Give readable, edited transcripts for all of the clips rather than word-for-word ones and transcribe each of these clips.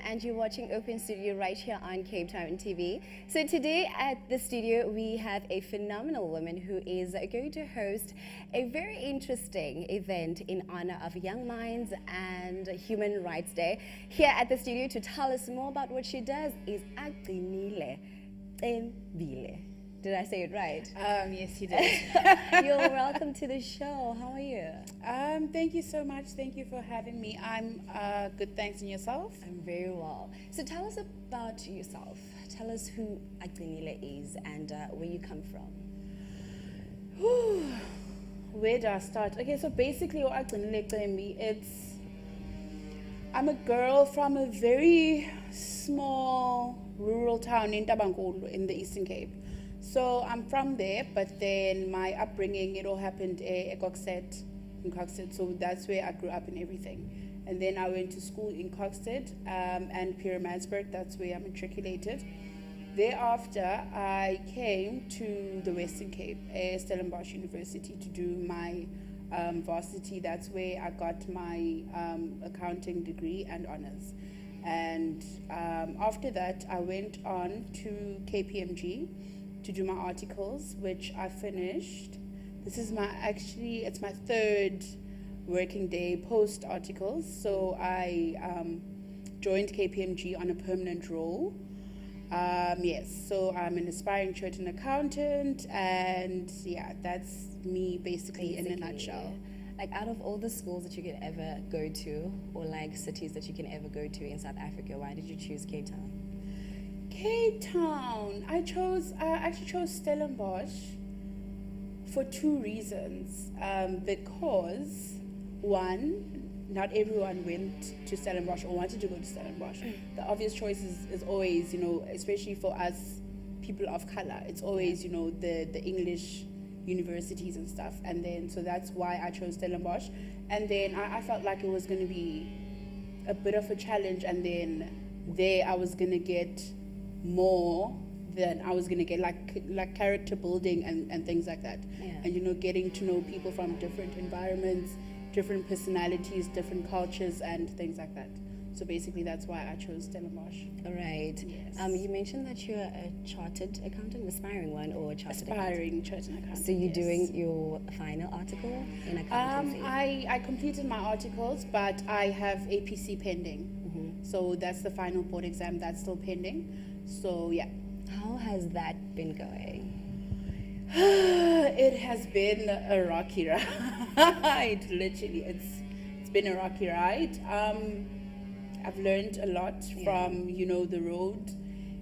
and you're watching Open Studio right here on Cape Town TV. So today at the studio we have a phenomenal woman who is going to host a very interesting event in honor of Young Minds and Human Rights Day. Here at the studio to tell us more about what she does is Agcinile Cembi. Did I say it right? Yes, you did. You're welcome to the show. How are you? Thank you so much. Thank you for having me. I'm good, thanks. And yourself? I'm very well. So tell us about yourself. Tell us who Agcinile is and where you come from. Where do I start? Okay, so basically, Agcinile Cembi, I'm a girl from a very small rural town in Tabankulu in the Eastern Cape. So I'm from there, but then my upbringing, it all happened in Coxted. So that's where I grew up and everything. And then I went to school in Coxted and Pietermaritzburg. That's where I matriculated. Thereafter, I came to the Western Cape, Stellenbosch University, to do my varsity. That's where I got my accounting degree and honors. And after that, I went on to KPMG to do my articles, which I finished. This is it's my third working day post articles. So I joined KPMG on a permanent role. Yes, so I'm an aspiring chartered accountant, and yeah, that's me basically in a nutshell. Like out of all the schools that you could ever go to, or like cities that you can ever go to in South Africa, why did you choose Cape Town? Cape Town. I actually chose Stellenbosch for two reasons. Because one, not everyone went to Stellenbosch or wanted to go to Stellenbosch. The obvious choice is always, especially for us people of color, it's always, the English universities and stuff. And then, so that's why I chose Stellenbosch. And then I felt like it was going to be a bit of a challenge. And then there I was going to get more than I was going to get, like character building and things like that. Yeah. And, getting to know people from different environments, different personalities, different cultures, and things like that. So basically, that's why I chose Stellenbosch. All right. Yes. You mentioned that you're a chartered accountant, aspiring one, or a chartered Aspiring chartered accountant. So you're yes. doing your final article in accountancy? I completed my articles, but I have APC pending. Mm-hmm. So that's the final board exam that's still pending. So yeah. How has that been going? It has been a rocky ride. Literally, it's been a rocky ride. I've learned a lot from the road.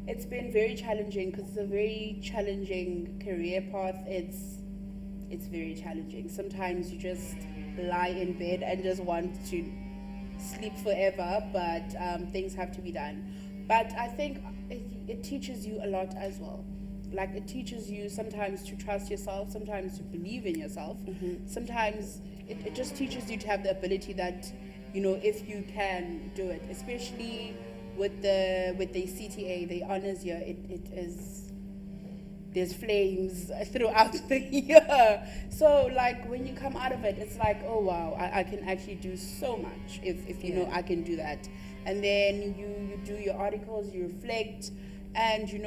It's been very challenging because it's a very challenging career path. It's very challenging. Sometimes you just lie in bed and just want to sleep forever, but things have to be done. But I think it teaches you a lot as well. Like, it teaches you sometimes to trust yourself, sometimes to believe in yourself. Mm-hmm. Sometimes it just teaches you to have the ability that, if you can do it, especially with the CTA, the honors year, there's flames throughout the year. So like when you come out of it, it's like, oh wow, I can actually do so much if you know I can do that. And then you do your articles, you reflect, and you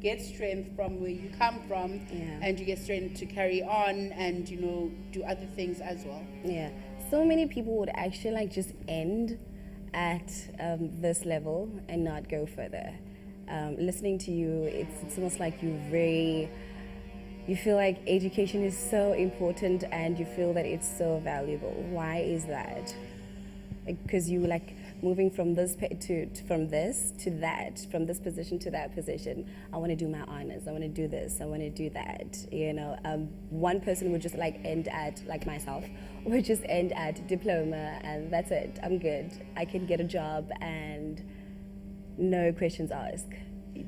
get strength from where you come from, and you get strength to carry on and do other things as well. Yeah, so many people would actually just end at this level and not go further. Listening to you, it's almost like you feel like education is so important and you feel that it's so valuable. Why is that? Because you moving from this position to that position. I want to do my honors. I want to do this. I want to do that. One person would just end at, like myself, would just end at diploma and that's it. I'm good. I can get a job and no questions asked.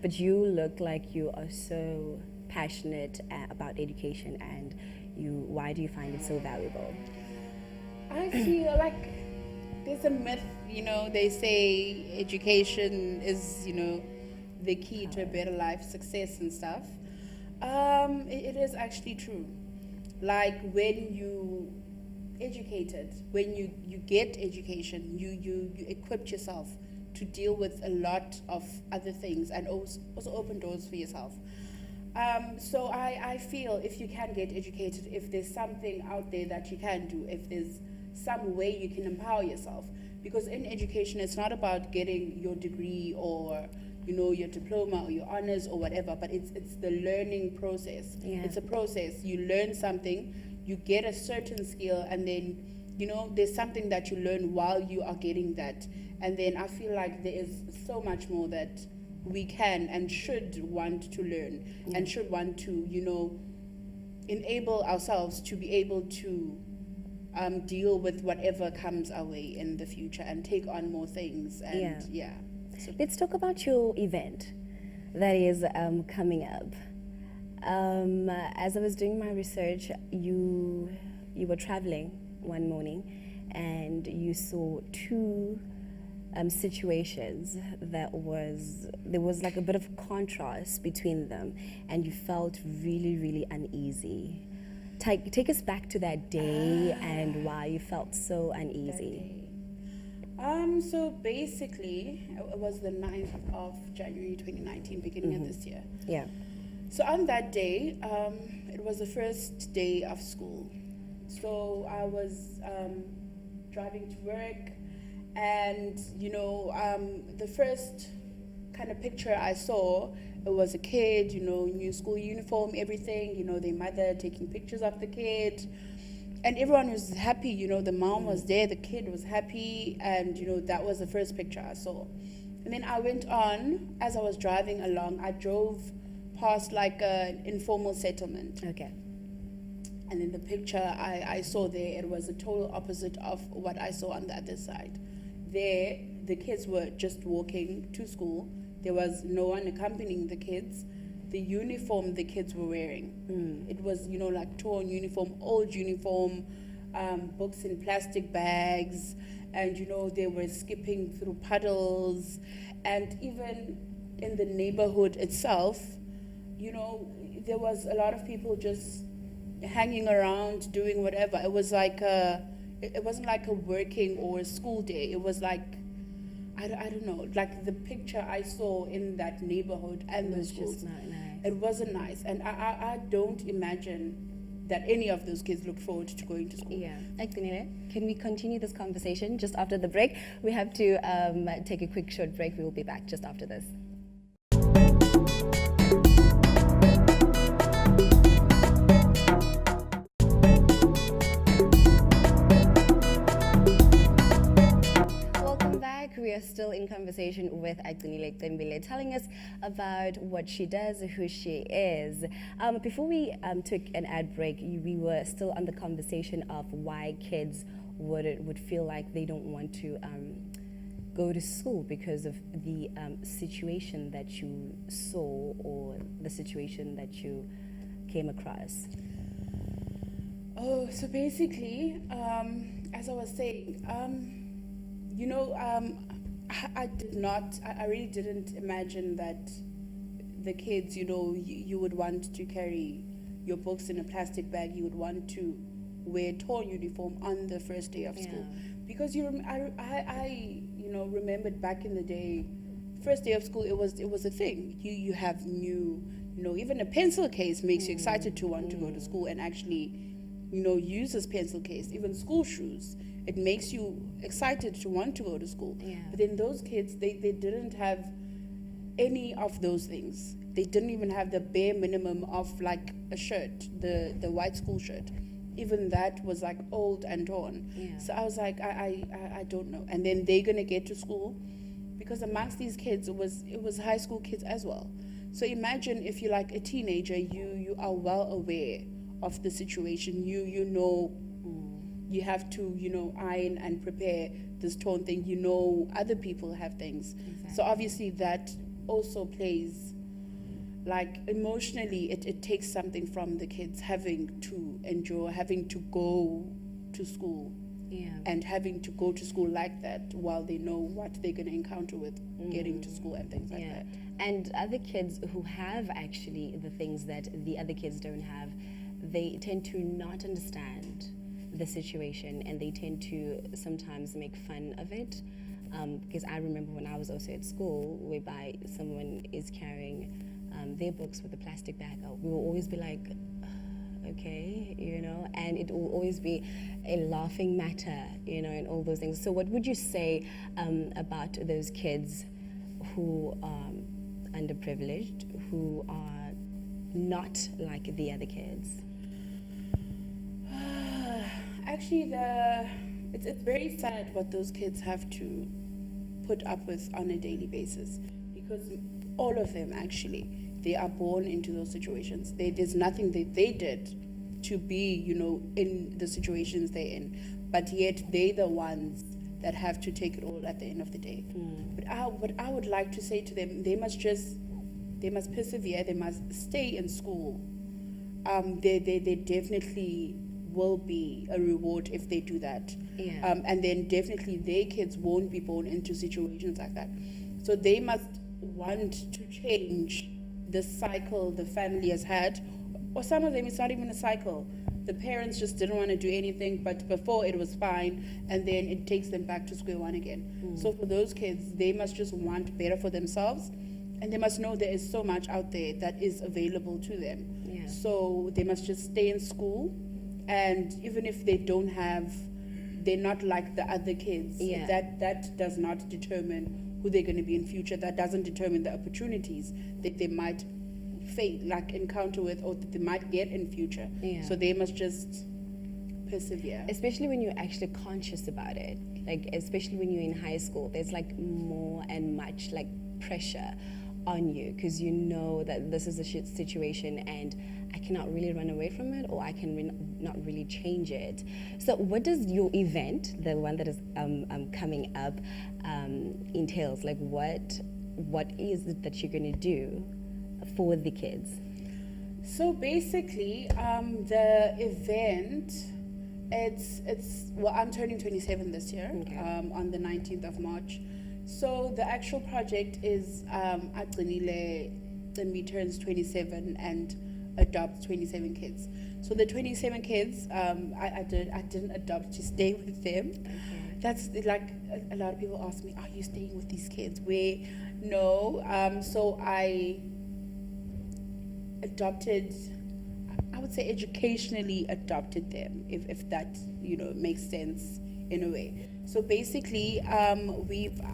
But you look like you are so passionate about education, and why do you find it so valuable? I feel like there's a myth, they say education is, the key to a better life, success and stuff. It is actually true. Like when you educated, when you get education, you equip yourself to deal with a lot of other things and also open doors for yourself. So I feel if you can get educated, if there's something out there that you can do, if there's some way you can empower yourself, because in education it's not about getting your degree or your diploma or your honors or whatever, but it's the learning process. It's a process. You learn something, you get a certain skill, and then there's something that you learn while you are getting that. And then I feel like there is so much more that we can and should want to learn, and should want to enable ourselves to be able to deal with whatever comes our way in the future and take on more things. And so let's talk about your event that is coming up. As I was doing my research, you were traveling one morning and you saw two situations there was like a bit of contrast between them, and you felt really, really uneasy. Take us back to that day and why you felt so uneasy. So basically, it was the 9th of January 2019, beginning of this year. Yeah. So on that day, it was the first day of school. So I was driving to work, and the first kind of picture I saw, it was a kid, new school uniform, everything, their mother taking pictures of the kid. And everyone was happy, the mom was there, the kid was happy, and that was the first picture I saw. And then I went on, as I was driving along, I drove past like an informal settlement. Okay. And then the picture I saw there, it was the total opposite of what I saw on the other side. There, the kids were just walking to school. There was no one accompanying the kids. The uniform the kids were wearing, it was like torn uniform, old uniform, books in plastic bags, and they were skipping through puddles. And even in the neighborhood itself, there was a lot of people just hanging around doing whatever. It was like it wasn't like a working or a school day. It was like, I don't know, like the picture I saw in that neighborhood and those schools, just not nice. It wasn't nice. And I don't imagine that any of those kids look forward to going to school. Yeah. Agcinile, can we continue this conversation just after the break? We have to take a quick short break. We will be back just after this. We are still in conversation with Agcinile Cembi, telling us about what she does, who she is. Before we took an ad break, we were still on the conversation of why kids would feel like they don't want to go to school because of the situation that you saw or the situation that you came across. Oh, so basically, as I was saying, I really didn't imagine that the kids, you would want to carry your books in a plastic bag, you would want to wear torn uniform on the first day of school. Because I remembered back in the day, first day of school, it was a thing. You have new, even a pencil case makes you excited to want to go to school and actually, use this pencil case. Even school shoes, it makes you excited to want to go to school. But then those kids, they didn't have any of those things. They didn't even have the bare minimum of like a shirt, the white school shirt. Even that was like old and torn. So I was like, I don't know. And then they're gonna get to school, because amongst these kids, it was high school kids as well. So imagine if you're like a teenager, you are well aware of the situation. You have to, iron and prepare this torn thing. Other people have things. Exactly. So obviously that also plays, like emotionally, it takes something from the kids having to endure, having to go to school. And having to go to school like that while they know what they're going to encounter with getting to school and things like that. And other kids who have actually the things that the other kids don't have, they tend to not understand the situation, and they tend to sometimes make fun of it. Because I remember when I was also at school, whereby someone is carrying their books with a plastic bag out, we will always be like, okay, and it will always be a laughing matter, and all those things. So what would you say about those kids who are underprivileged, who are not like the other kids? Actually, it's very sad what those kids have to put up with on a daily basis, because all of them actually, they are born into those situations. There's nothing that they did to be, in the situations they're in, but yet they're the ones that have to take it all at the end of the day. But what I would like to say to them, they must persevere, they must stay in school. They definitely will be a reward if they do that. Yeah. And then definitely their kids won't be born into situations like that. So they must want to change the cycle the family has had, or some of them it's not even a cycle. The parents just didn't want to do anything, but before it was fine, and then it takes them back to square one again. So for those kids, they must just want better for themselves, and they must know there is so much out there that is available to them. Yeah. So they must just stay in school, and even if they don't have, they're not like the other kids. Yeah. That does not determine who they're going to be in future. That doesn't determine the opportunities that they might encounter with, or that they might get in future. Yeah. So they must just persevere. Especially when you're actually conscious about it, especially when you're in high school, there's more and much pressure on you, because you know that this is a shit situation and I cannot really run away from it, or I can not really change it. So what does your event, the one that is coming up, entails? What is it that you're going to do for the kids? So basically, the event, I'm turning 27 this year, Okay. on the 19th of March. So the actual project is Agcinile Cembi turns 27 and adopts 27 kids. So the 27 kids, I didn't adopt to stay with them. Okay. That's a lot of people ask me, are you staying with these kids? No. So I adopted, I would say educationally adopted them, if that makes sense in a way. So basically, I've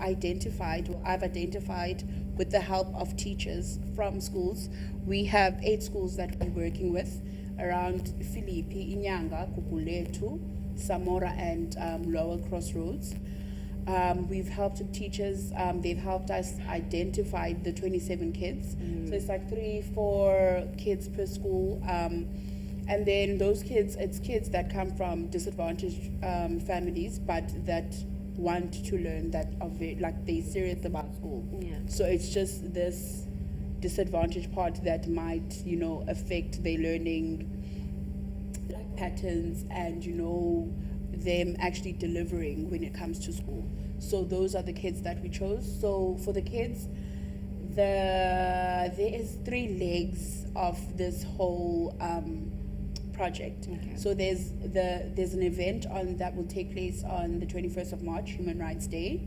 identified with the help of teachers from schools. We have 8 schools that we're working with around Philippi, Inyanga, Kukuletu, Samora, and Lower Crossroads. We've helped the teachers. They've helped us identify the 27 kids. So it's 3-4 kids per school. And then those kids, it's kids that come from disadvantaged families, but that want to learn, that are they're serious about school. Yeah. So it's just this disadvantaged part that might, affect their learning patterns and, them actually delivering when it comes to school. So those are the kids that we chose. So for the kids, there is 3 legs of this whole project. Okay. So there's an event that will take place on the 21st of March, Human Rights Day,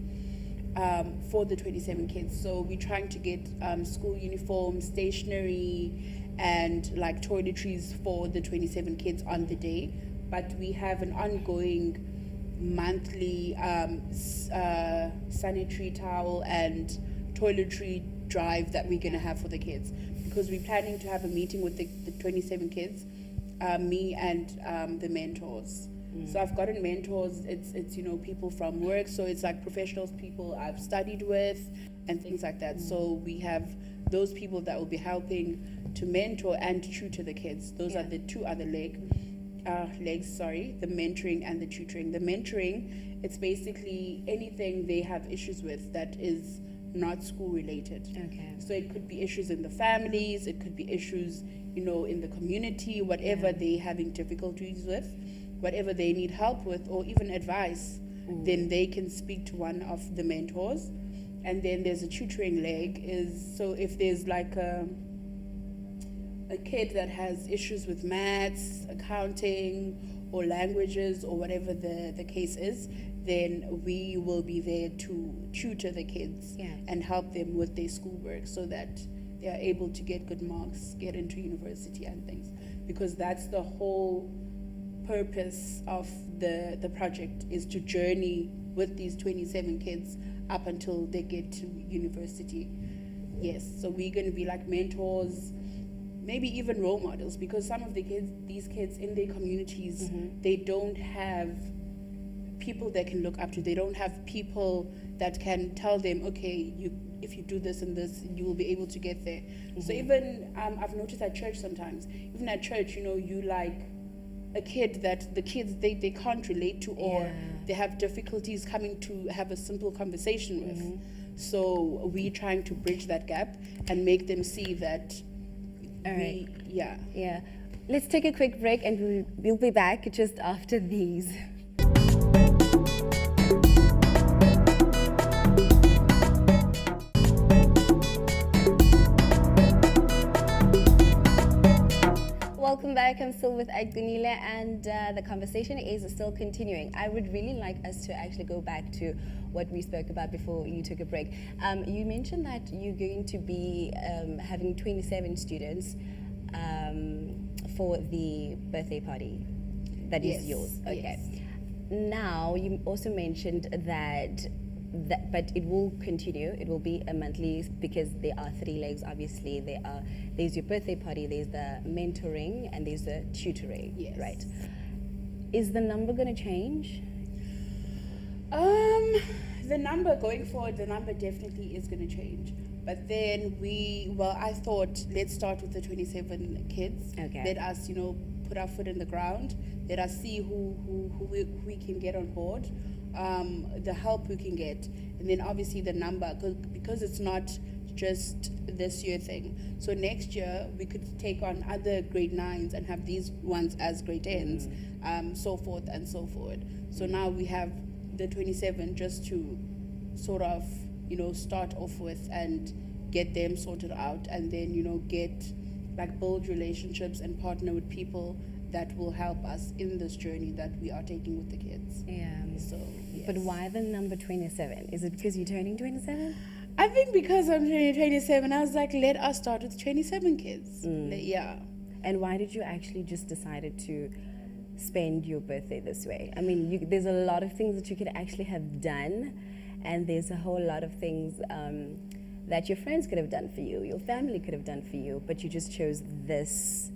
for the 27 kids. So we're trying to get school uniforms, stationery, and toiletries for the 27 kids on the day. But we have an ongoing monthly sanitary towel and toiletry drive that we're going to have for the kids, because we're planning to have a meeting with the 27 kids, me and the mentors. So I've gotten mentors. It's people from work, so it's professionals, people I've studied with, and things like that. So we have those people that will be helping to mentor and tutor the kids. Those are the 2 other legs, the mentoring and the tutoring. The mentoring, it's basically anything they have issues with that is not school related. Okay. So it could be issues in the families, it could be issues, in the community, whatever they're having difficulties with, whatever they need help with, or even advice, then they can speak to one of the mentors. And then there's a tutoring leg, so if there's a kid that has issues with maths, accounting, or languages or whatever the case is, then we will be there to tutor the kids and help them with their schoolwork so that they are able to get good marks, get into university and things. Because that's the whole purpose of the project, is to journey with these 27 kids up until they get to university. Yes, so we're going to be like mentors, maybe even role models, because some of these kids in their communities, they don't have people they can look up to. They don't have people that can tell them, okay, if you do this and this, you will be able to get there. So even I've noticed at church sometimes, even at church, you like a kid that the kids they can't relate to, or they have difficulties coming to have a simple conversation with. So we're trying to bridge that gap and make them see that. Yeah. Let's take a quick break and we'll be back just after these. Welcome back. I'm still with Agcinile, and the conversation is still continuing. I would really like us to actually go back to what we spoke about before you took a break. You mentioned that you're going to be having 27 students for the birthday party that is yours. Okay. Yes. Now, you also mentioned that but it will continue. It will be a monthly, because there are 3 legs. Obviously, there's your birthday party, there's the mentoring, and there's the tutoring. Yes. Right. Is the number going to change? The number going forward, the number definitely is going to change. But then I thought, let's start with the 27 kids. Okay. Let us, put our foot in the ground. Let us see who we can get on board. The help we can get, and then obviously the number, because it's not just this year thing. So next year we could take on other grade 9s and have these ones as grade 10s, so forth and so forward. So now we have the 27 just to sort of start off with and get them sorted out, and then build relationships and partner with people that will help us in this journey that we are taking with the kids. Yeah. So, yes. But why the number 27? Is it because you're turning 27? I think because I'm turning 27, I was like, let us start with 27 kids. Yeah. And why did you actually just decided to spend your birthday this way? I mean, there's a lot of things that you could actually have done, and there's a whole lot of things that your friends could have done for you, your family could have done for you, but you just chose this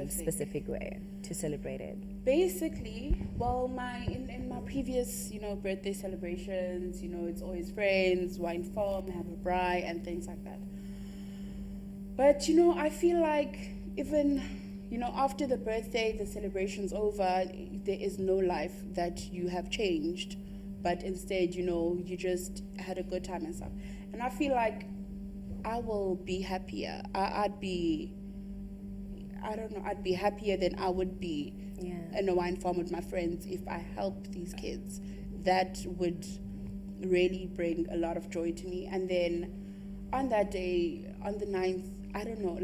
specific way to celebrate it. Basically, well, in my previous birthday celebrations, it's always friends, wine farm, have a braai and things like that. But I feel like even after the birthday, the celebration's over, there is no life that you have changed, but instead you just had a good time and stuff. And I feel like I will be happier. I'd be happier than I would be in a wine farm with my friends if I helped these kids. That would really bring a lot of joy to me. And then on that day, on the 9th, I don't know,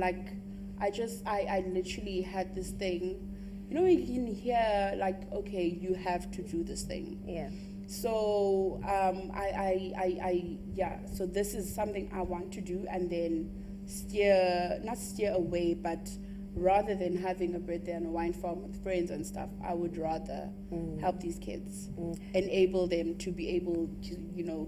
I literally had this thing, you can hear okay, you have to do this thing. Yeah. So so this is something I want to do, and then not steer away, but rather than having a birthday on a wine farm with friends and stuff, I would rather help these kids, enable them to be able to,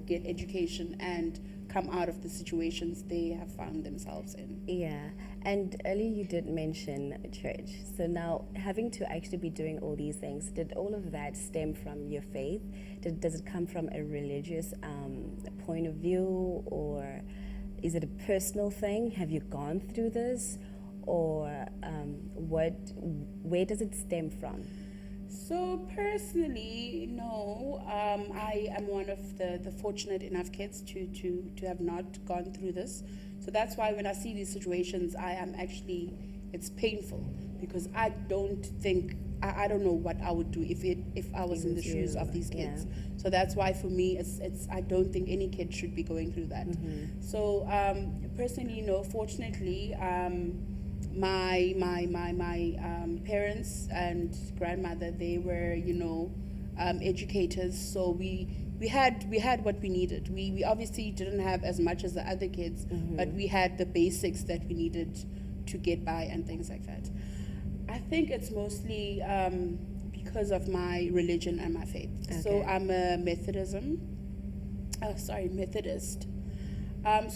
get education and come out of the situations they have found themselves in. Yeah, and earlier you did mention church. So now, having to actually be doing all these things, did all of that stem from your faith? Does it come from a religious point of view, or is it a personal thing? Have you gone through this? Or where does it stem from? So personally, no. I am one of the fortunate enough kids to have not gone through this. So that's why when I see these situations, it's painful, because I don't know what I would do if I was in the shoes of these kids. Yeah. So that's why for me, I don't think any kid should be going through that. So personally, no. Fortunately, my parents and grandmother, they were, educators, so we had what we needed. We obviously didn't have as much as the other kids, but we had the basics that we needed to get by and things like that. I think it's mostly because of my religion and my faith. Okay. So I'm a Methodist. So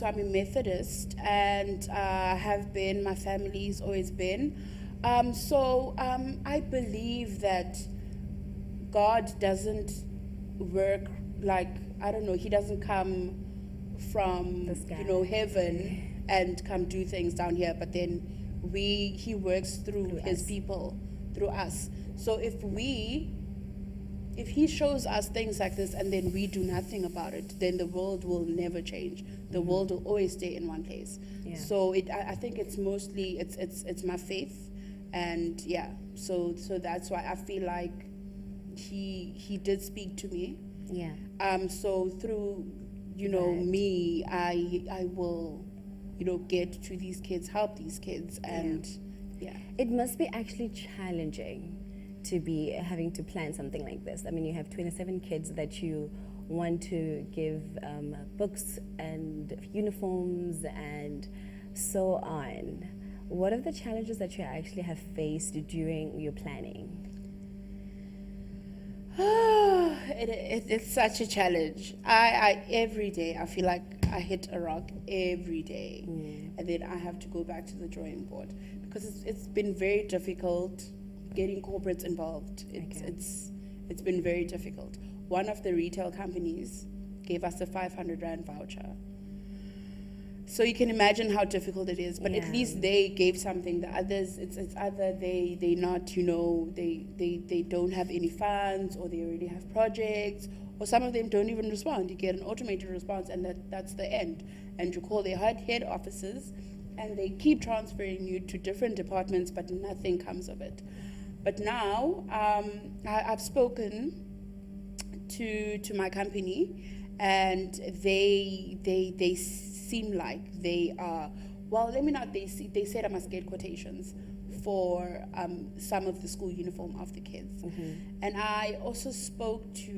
I'm a Methodist, and have been. My family's always been. I believe that God doesn't work like, I don't know, he doesn't come from The sky. heaven and come do things down here, but then he works through his us. people, through us. So if he shows us things like this and then we do nothing about it, then the world will never change. The world will always stay in one place. Yeah. So I think it's mostly it's my faith, and yeah. So that's why I feel like he did speak to me. Yeah. So through Right. me, I will get to these kids, help these kids, and yeah. It must be actually challenging to be having to plan something like this. I mean, you have 27 kids that you want to give books and uniforms and so on. What are the challenges that you actually have faced during your planning? It's such a challenge. I every day I feel like I hit a rock every day, and then I have to go back to the drawing board because it's been very difficult getting corporates involved. It's been very difficult. One of the retail companies gave us a 500 Rand voucher. So you can imagine how difficult it is, but at Yeah. least they gave something. The others, it's either they not, they don't have any funds, or they already have projects, or some of them don't even respond. You get an automated response, and that's the end. And you call their head offices, and they keep transferring you to different departments, but nothing comes of it. But now I've spoken to my company, and they seem like they are, well, let me not, they said I must get quotations for some of the school uniform of the kids. And I also spoke to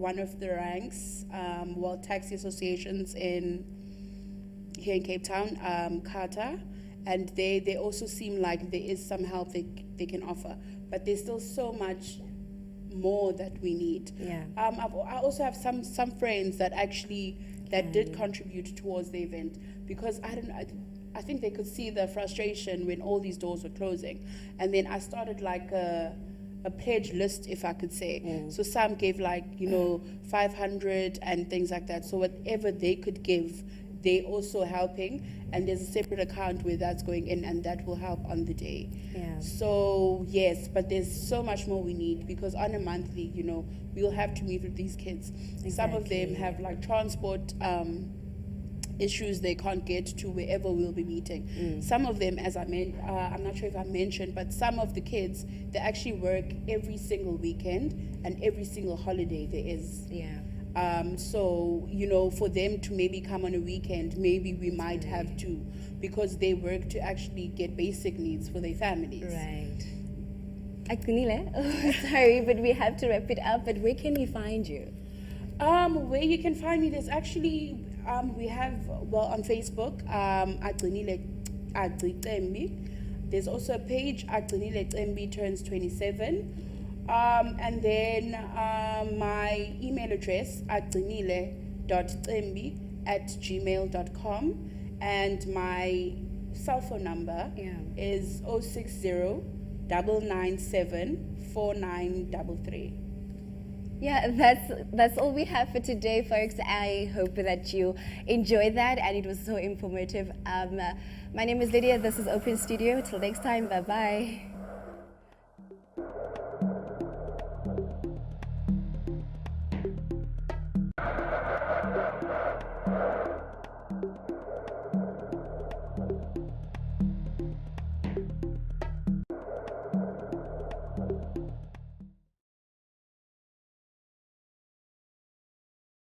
one of the ranks, taxi associations here in Cape Town, CATA, and they also seem like there is some help they can offer, but there's still so much more that we need. Yeah. I also have some friends that actually did contribute towards the event, because I think they could see the frustration when all these doors were closing, and then I started like a pledge list, if I could say. So some gave 500 and things like that. So whatever they could give, they also helping, and there's a separate account where that's going in, and that will help on the day. Yeah. So yes, but there's so much more we need, because on a monthly, we'll have to meet with these kids. Some of them Exactly. have like transport issues, they can't get to wherever we'll be meeting. Some of them, as I'm not sure if I mentioned, but some of the kids, they actually work every single weekend and every single holiday there is. Yeah. So, for them to maybe come on a weekend, maybe we might have to, because they work to actually get basic needs for their families. Right. Agcinile, sorry, but we have to wrap it up. But where can we find you? Where you can find me, there's actually, we have, on Facebook, Agcinile Cembi. There's also a page, Agcinile Cembi turns 27. And then my email address, agcinile.cembi@gmail.com, and my cell phone number is 060 997 4933. Yeah, that's all we have for today, folks. I hope that you enjoyed that, and it was so informative. My name is Lydia. This is Open Studio. Till next time, bye bye.